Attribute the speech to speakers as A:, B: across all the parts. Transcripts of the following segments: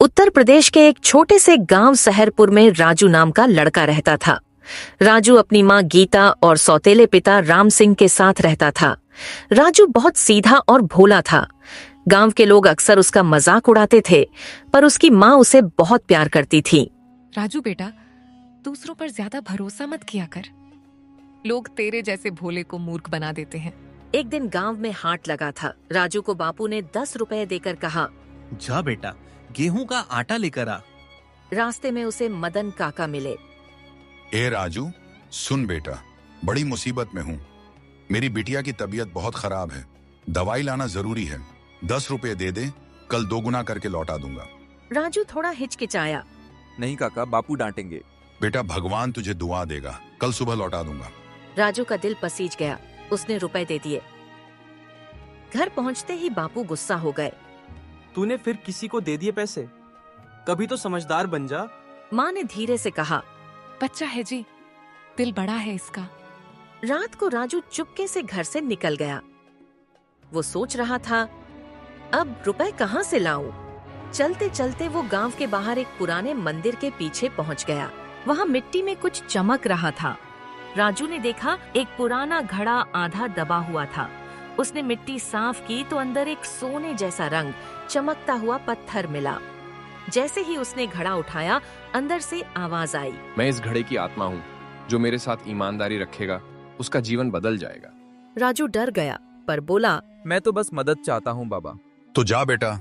A: उत्तर प्रदेश के एक छोटे से गांव सहरपुर में राजू नाम का लड़का रहता था। राजू अपनी माँ गीता और सौतेले पिता राम सिंह के साथ रहता था। राजू बहुत सीधा और भोला था। गांव के लोग अक्सर उसका मजाक उड़ाते थे, पर उसकी माँ उसे बहुत प्यार करती थी।
B: राजू बेटा, दूसरों पर ज्यादा भरोसा मत किया कर। लोग तेरे जैसे भोले को मूर्ख बना देते हैं।
A: एक दिन गांव में हाट लगा था। राजू को बापू ने 10 रुपए देकर कहा,
C: जा बेटा, गेहूं का आटा लेकर आ।
A: रास्ते में उसे मदन काका मिले।
D: ए राजू, सुन बेटा, बड़ी मुसीबत में हूँ। मेरी बिटिया की तबीयत बहुत खराब है, दवाई लाना जरूरी है। 10 रुपए दे दे, कल 2 गुना करके लौटा दूंगा।
A: राजू थोड़ा हिचकिचाया।
E: नहीं काका, बापू डांटेंगे।
D: बेटा, भगवान तुझे दुआ देगा, कल सुबह लौटा दूंगा।
A: राजू का दिल पसीज गया। उसने रुपए दे दिए। घर पहुंचते ही बापू गुस्सा हो गए।
F: तूने फिर किसी को दे दिए पैसे? कभी तो समझदार बन जा।
A: माँ ने धीरे से कहा।
B: बच्चा है जी, दिल बड़ा है इसका।
A: रात को राजू चुपके से घर से निकल गया। वो सोच रहा था, अब रुपए कहाँ से लाऊं? चलते चलते वो गांव के बाहर एक पुराने मंदिर के पीछे पहुंच गया। वहाँ मिट्टी में कुछ चमक रहा था। राजू ने देखा एक पुराना घड़ा आधा दबा हुआ था। उसने मिट्टी साफ की तो अंदर एक सोने जैसा रंग चमकता हुआ पत्थर मिला। जैसे ही उसने घड़ा उठाया, अंदर से आवाज आई,
G: मैं इस घड़े की आत्मा हूँ। जो मेरे साथ ईमानदारी रखेगा, उसका जीवन बदल जाएगा।
A: राजू डर गया, पर बोला,
E: मैं तो बस मदद चाहता हूँ बाबा।
D: तो जा बेटा,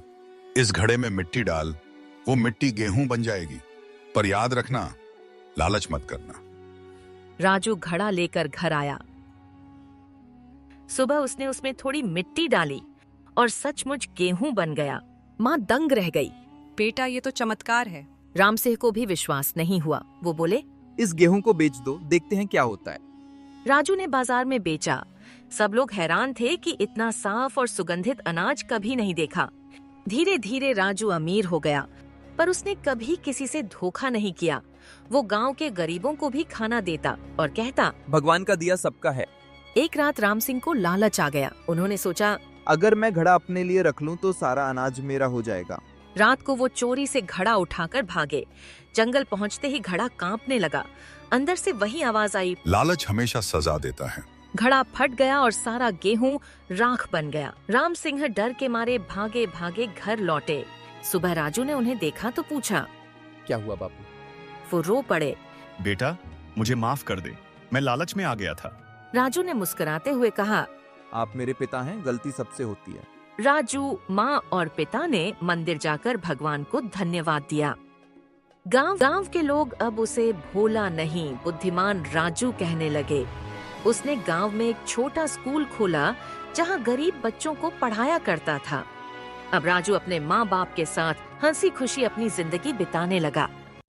D: इस घड़े में मिट्टी डाल, वो मिट्टी गेहूं बन जाएगी। पर याद रखना, लालच मत करना।
A: राजू घड़ा लेकर घर आया। सुबह उसने उसमें थोड़ी मिट्टी डाली और सचमुच गेहूं बन गया। माँ दंग रह गई।
H: बेटा, ये तो चमत्कार है।
A: राम सिंह को भी विश्वास नहीं हुआ। वो बोले,
E: इस गेहूं को बेच दो, देखते हैं क्या होता है।
A: राजू ने बाजार में बेचा। सब लोग हैरान थे कि इतना साफ और सुगंधित अनाज कभी नहीं देखा। धीरे धीरे राजू अमीर हो गया, पर उसने कभी किसी से धोखा नहीं किया। वो गांव के गरीबों को भी खाना देता और कहता,
E: भगवान का दिया सबका है।
A: एक रात राम सिंह को लालच आ गया। उन्होंने सोचा,
E: अगर मैं घड़ा अपने लिए रख लूं तो सारा अनाज मेरा हो जाएगा।
A: रात को वो चोरी से घड़ा उठाकर भागे। जंगल पहुंचते ही घड़ा कांपने लगा। अंदर से वही आवाज आई,
D: लालच हमेशा सजा देता है।
A: घड़ा फट गया और सारा गेहूं राख बन गया। राम सिंह डर के मारे भागे भागे घर लौटे। सुबह राजू ने उन्हें देखा तो पूछा,
E: क्या हुआ बापू?
A: वो रो पड़े।
I: बेटा, मुझे माफ कर दे, मैं लालच में आ गया था।
A: राजू ने मुस्कुराते हुए कहा,
E: आप मेरे पिता हैं, गलती सबसे होती है।
A: राजू, माँ और पिता ने मंदिर जाकर भगवान को धन्यवाद दिया। गांव के लोग अब उसे भोला नहीं, बुद्धिमान राजू कहने लगे। उसने गांव में एक छोटा स्कूल खोला जहां गरीब बच्चों को पढ़ाया करता था। अब राजू अपने माँ बाप के साथ हंसी खुशी अपनी जिंदगी बिताने लगा।